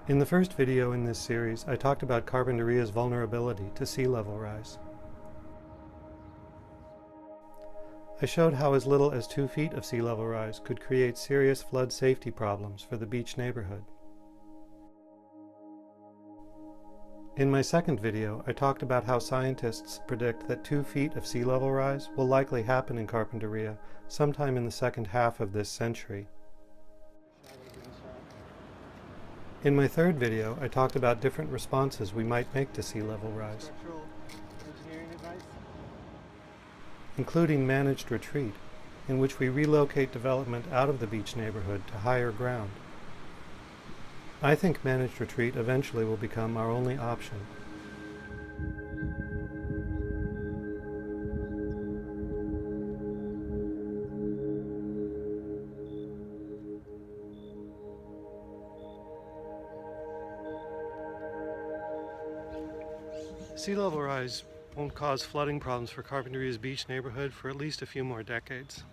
In the first video in this series, I talked about Carpinteria's vulnerability to sea level rise. I showed how as little as 2 feet of sea level rise could create serious flood safety problems for the beach neighborhood. In my second video, I talked about how scientists predict that 2 feet of sea level rise will likely happen in Carpinteria sometime in the second half of this century. In my third video, I talked about different responses we might make to sea level rise, including managed retreat, in which we relocate development out of the beach neighborhood to higher ground. I think managed retreat eventually will become our only option. Sea level rise won't cause flooding problems for Carpinteria's beach neighborhood for at least a few more decades.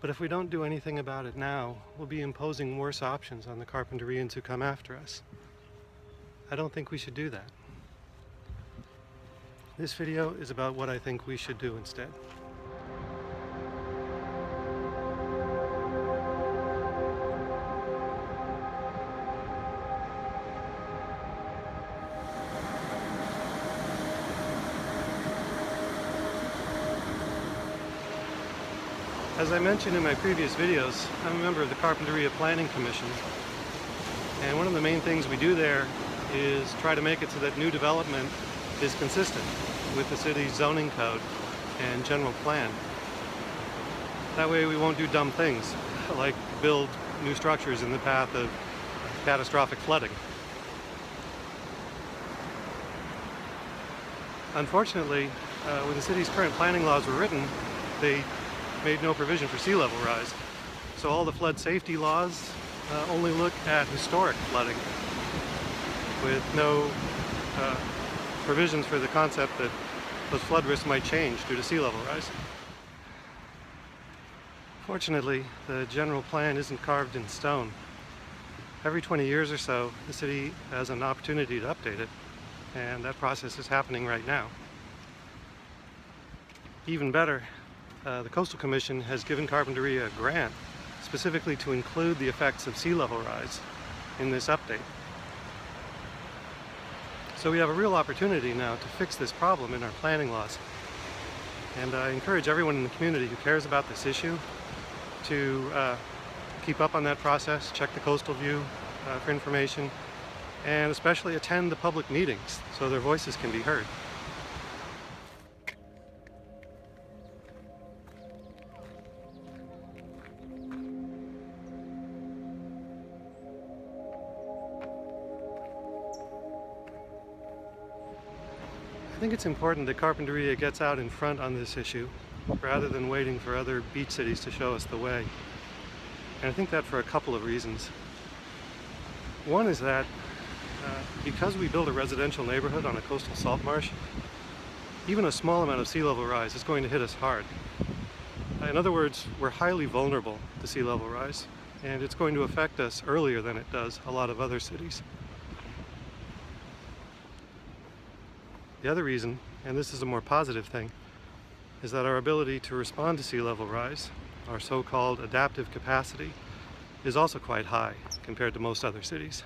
But if we don't do anything about it now, we'll be imposing worse options on the Carpinterians who come after us. I don't think we should do that. This video is about what I think we should do instead. As I mentioned in my previous videos, I'm a member of the Carpinteria Planning Commission, and one of the main things we do there is try to make it so that new development is consistent with the city's zoning code and general plan. That way we won't do dumb things like build new structures in the path of catastrophic flooding. Unfortunately, when the city's current planning laws were written, they made no provision for sea level rise. So all the flood safety laws only look at historic flooding, with no provisions for the concept that those flood risks might change due to sea level rise. Fortunately, the general plan isn't carved in stone. Every 20 years or so, the city has an opportunity to update it, and that process is happening right now. Even better, the Coastal Commission has given Carpinteria a grant specifically to include the effects of sea level rise in this update. So we have a real opportunity now to fix this problem in our planning laws. And I encourage everyone in the community who cares about this issue to keep up on that process, check the Coastal View for information, and especially attend the public meetings so their voices can be heard. I think it's important that Carpinteria gets out in front on this issue rather than waiting for other beach cities to show us the way. And I think that for a couple of reasons. One is that because we build a residential neighborhood on a coastal salt marsh, even a small amount of sea level rise is going to hit us hard. In other words, we're highly vulnerable to sea level rise, and it's going to affect us earlier than it does a lot of other cities. The other reason, and this is a more positive thing, is that our ability to respond to sea level rise, our so-called adaptive capacity, is also quite high compared to most other cities.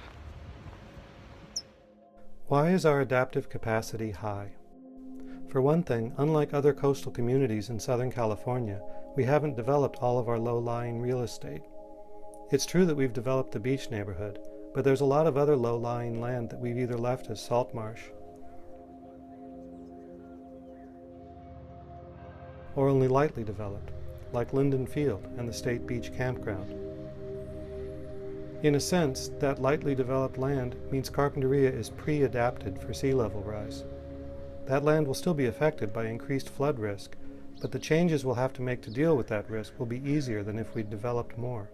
Why is our adaptive capacity high? For one thing, unlike other coastal communities in Southern California, we haven't developed all of our low-lying real estate. It's true that we've developed the beach neighborhood, but there's a lot of other low-lying land that we've either left as salt marsh or only lightly developed, like Linden Field and the State Beach Campground. In a sense, that lightly developed land means Carpinteria is pre-adapted for sea level rise. That land will still be affected by increased flood risk, but the changes we'll have to make to deal with that risk will be easier than if we'd developed more.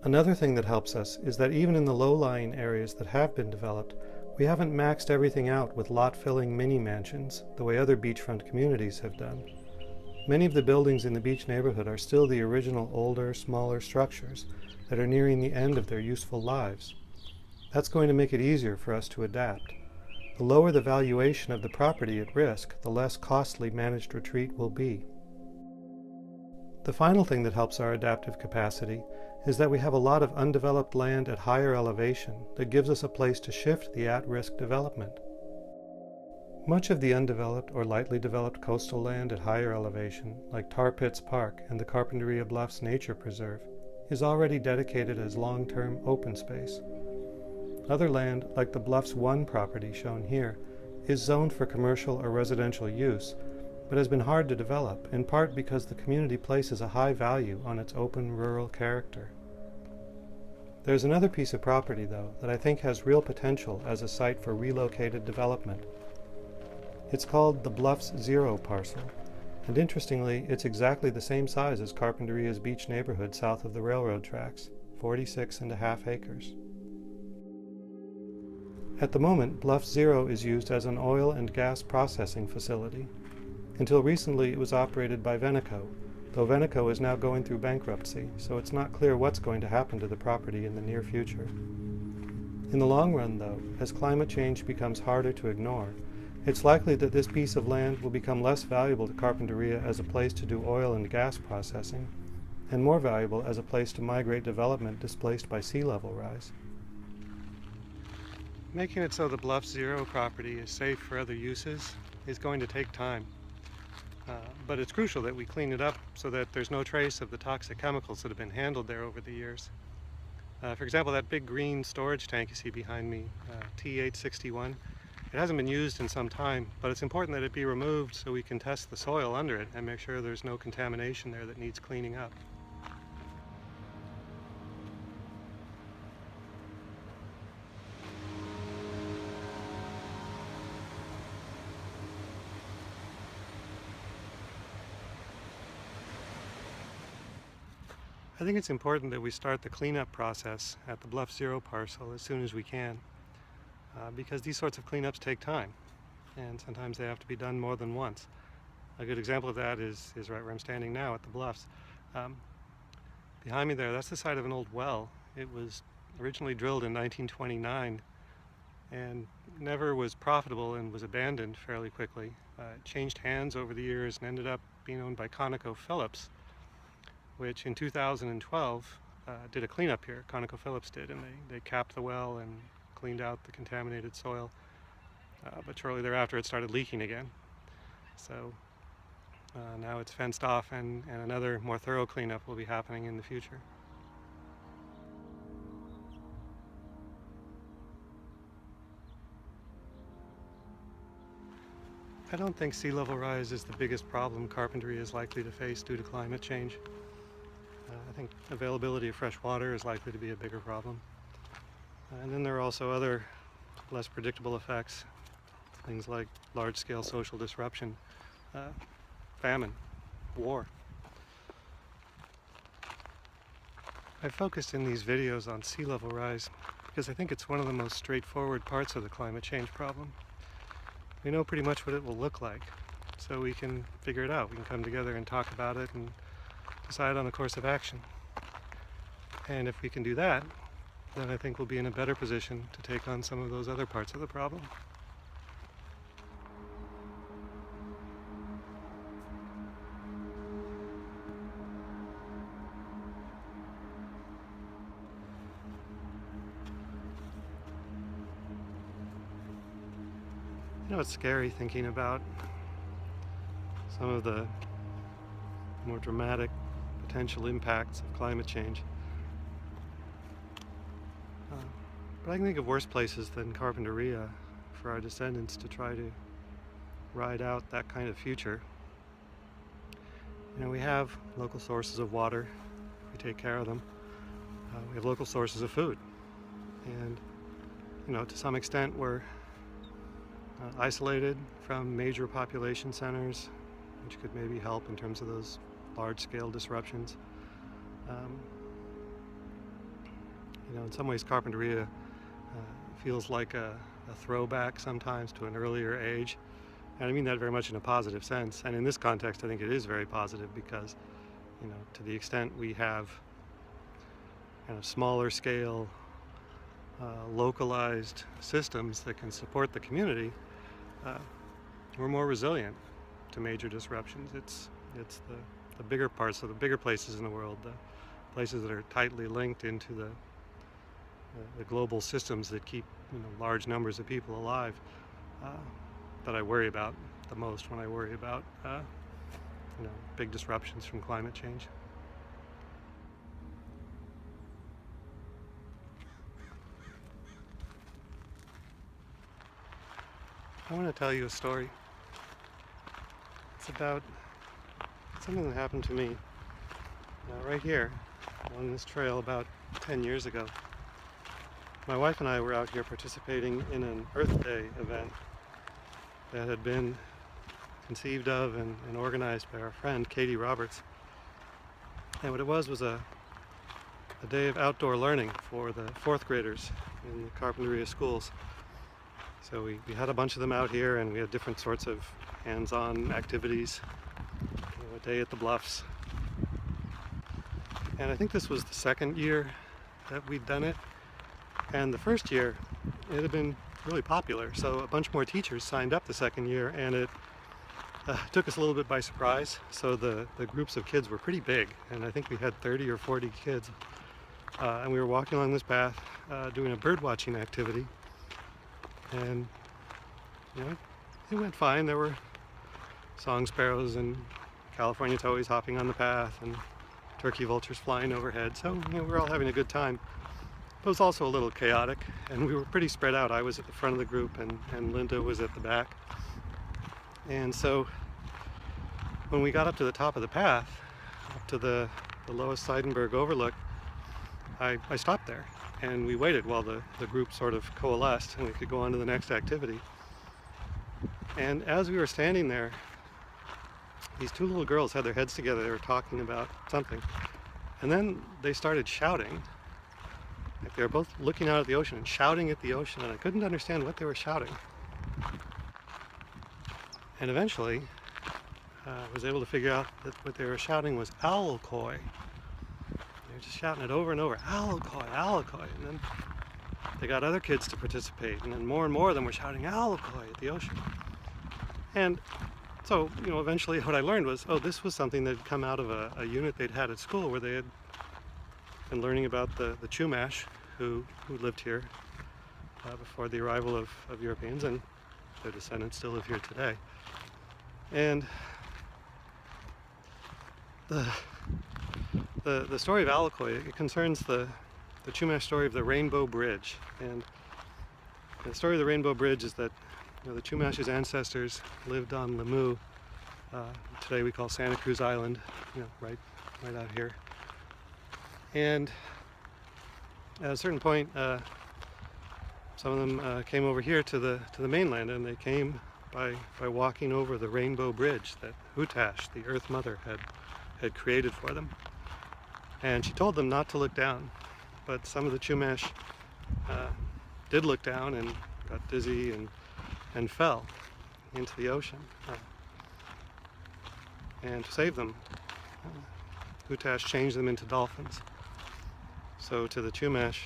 Another thing that helps us is that even in the low-lying areas that have been developed, we haven't maxed everything out with lot-filling mini-mansions, the way other beachfront communities have done. Many of the buildings in the beach neighborhood are still the original older, smaller structures that are nearing the end of their useful lives. That's going to make it easier for us to adapt. The lower the valuation of the property at risk, the less costly managed retreat will be. The final thing that helps our adaptive capacity is that we have a lot of undeveloped land at higher elevation that gives us a place to shift the at-risk development. Much of the undeveloped or lightly developed coastal land at higher elevation, like Tar Pits Park and the Carpinteria Bluffs Nature Preserve, is already dedicated as long-term open space. Other land, like the Bluffs 1 property shown here, is zoned for commercial or residential use, but has been hard to develop, in part because the community places a high value on its open rural character. There's another piece of property, though, that I think has real potential as a site for relocated development. It's called the Bluffs 0 parcel, and interestingly, it's exactly the same size as Carpinteria's beach neighborhood south of the railroad tracks, 46.5 acres. At the moment, Bluffs 0 is used as an oil and gas processing facility. Until recently, it was operated by Veneco, though Veneco is now going through bankruptcy, so it's not clear what's going to happen to the property in the near future. In the long run, though, as climate change becomes harder to ignore, it's likely that this piece of land will become less valuable to Carpinteria as a place to do oil and gas processing, and more valuable as a place to migrate development displaced by sea level rise. Making it so the Bluffs 0 property is safe for other uses is going to take time. But it's crucial that we clean it up so that there's no trace of the toxic chemicals that have been handled there over the years. For example, that big green storage tank you see behind me, T861, it hasn't been used in some time, but it's important that it be removed so we can test the soil under it and make sure there's no contamination there that needs cleaning up. I think it's important that we start the cleanup process at the Bluff 0 parcel as soon as we can, because these sorts of cleanups take time, and sometimes they have to be done more than once. A good example of that is right where I'm standing now at the Bluffs. Behind me there, that's the site of an old well. It was originally drilled in 1929 and never was profitable and was abandoned fairly quickly. It changed hands over the years and ended up being owned by ConocoPhillips, which in 2012 did a cleanup here. ConocoPhillips did, and they capped the well and cleaned out the contaminated soil. But shortly thereafter it started leaking again. So now it's fenced off, and another more thorough cleanup will be happening in the future. I don't think sea level rise is the biggest problem Carpinteria is likely to face due to climate change. I think availability of fresh water is likely to be a bigger problem. And then there are also other less predictable effects, things like large-scale social disruption, famine, war. I've focused in these videos on sea level rise because I think it's one of the most straightforward parts of the climate change problem. We know pretty much what it will look like, so we can figure it out. We can come together and talk about it and decide on a course of action. And if we can do that, then I think we'll be in a better position to take on some of those other parts of the problem. You know, it's scary thinking about some of the more dramatic potential impacts of climate change. But I can think of worse places than Carpinteria for our descendants to try to ride out that kind of future. You know, we have local sources of water, we take care of them. We have local sources of food. And, you know, to some extent we're isolated from major population centers, which could maybe help in terms of those large-scale disruptions. You know, in some ways Carpinteria feels like a throwback sometimes to an earlier age, and I mean that very much in a positive sense. And in this context I think it is very positive because, you know, to the extent we have kind of smaller scale localized systems that can support the community, we're more resilient to major disruptions. It's the bigger parts of the bigger places in the world, the places that are tightly linked into the global systems that keep large numbers of people alive, that I worry about the most when I worry about big disruptions from climate change. I want to tell you a story. It's about something that happened to me right here on this trail about 10 years ago. My wife and I were out here participating in an Earth Day event that had been conceived of and organized by our friend Katie Roberts. And what it was a day of outdoor learning for the fourth graders in the Carpinteria schools. So we had a bunch of them out here, and we had different sorts of hands-on activities. A day at the bluffs. And I think this was the second year that we'd done it. And the first year, it had been really popular. So a bunch more teachers signed up the second year, and it took us a little bit by surprise. So the groups of kids were pretty big, and I think we had 30 or 40 kids. And we were walking along this path doing a bird watching activity. And it went fine. There were song sparrows and California towhees hopping on the path and turkey vultures flying overhead. So we were all having a good time. But it was also a little chaotic, and we were pretty spread out. I was at the front of the group, and Linda was at the back. And so when we got up to the top of the path, up to the Lower Seidenberg overlook, I stopped there, and we waited while the group sort of coalesced and we could go on to the next activity. And as we were standing there, these two little girls had their heads together. They were talking about something, and then they started shouting. Like they were both looking out at the ocean and shouting at the ocean, and I couldn't understand what they were shouting. And eventually I was able to figure out that what they were shouting was Alcoy. They were just shouting it over and over, Alcoy, Alcoy. And then they got other kids to participate, and then more and more of them were shouting Alcoy at the ocean. And so, eventually what I learned was, this was something that had come out of a unit they'd had at school, where they had been learning about the Chumash who lived here before the arrival of Europeans, and their descendants still live here today. And the story of Alakoy, it concerns the Chumash story of the Rainbow Bridge. And the story of the Rainbow Bridge is that the Chumash's ancestors lived on Lamu. Today we call Santa Cruz Island, right out here. And at a certain point, some of them came over here to the mainland, and they came by walking over the Rainbow Bridge that Hutash, the Earth Mother, had created for them. And she told them not to look down, but some of the Chumash did look down and got dizzy and fell into the ocean. And to save them, Hutash changed them into dolphins. So to the Chumash,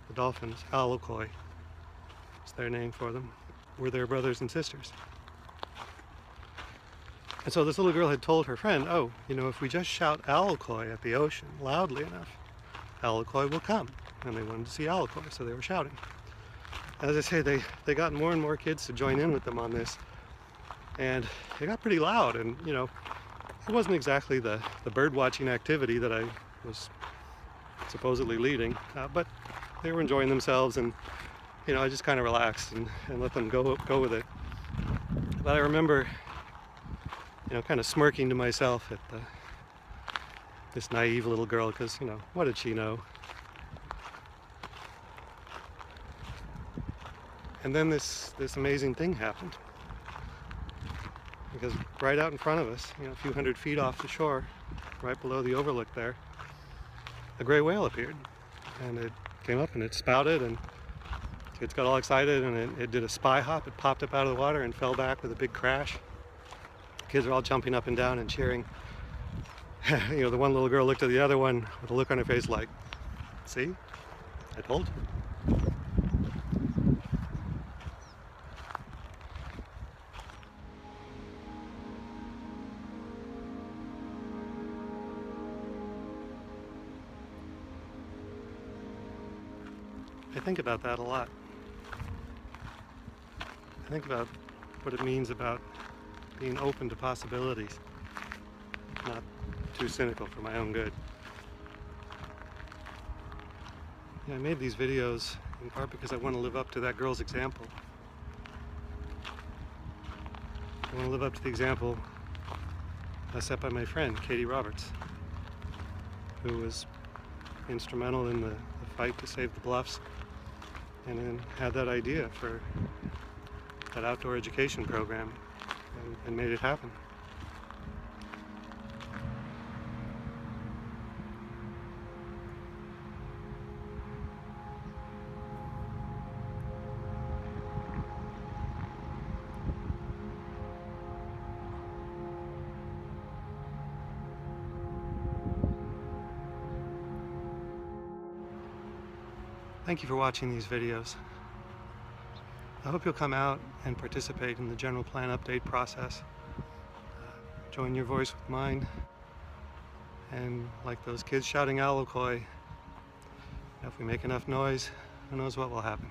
the dolphins, Alokoi, is their name for them, were their brothers and sisters. And so this little girl had told her friend, if we just shout Alokoi at the ocean loudly enough, Alokoi will come. And they wanted to see Alokoi, so they were shouting. As I say, they got more and more kids to join in with them on this. And it got pretty loud, and it wasn't exactly the bird watching activity that I was supposedly leading, but they were enjoying themselves, and I just kind of relaxed and let them go with it. But I remember kind of smirking to myself at this naive little girl, because what did she know? And then this amazing thing happened. Because right out in front of us, a few hundred feet off the shore, right below the overlook there, a gray whale appeared. And it came up and it spouted, and kids got all excited, and it did a spy hop. It popped up out of the water and fell back with a big crash. The kids are all jumping up and down and cheering. The one little girl looked at the other one with a look on her face like, "See? I told you." I think about that a lot. I think about what it means about being open to possibilities, not too cynical for my own good. Yeah, I made these videos in part because I want to live up to that girl's example. I want to live up to the example set by my friend, Katie Roberts, who was instrumental in the fight to save the bluffs, and then had that idea for that outdoor education program and made it happen. Thank you for watching these videos. I hope you'll come out and participate in the general plan update process. Join your voice with mine, and like those kids shouting Alokoi, if we make enough noise, who knows what will happen.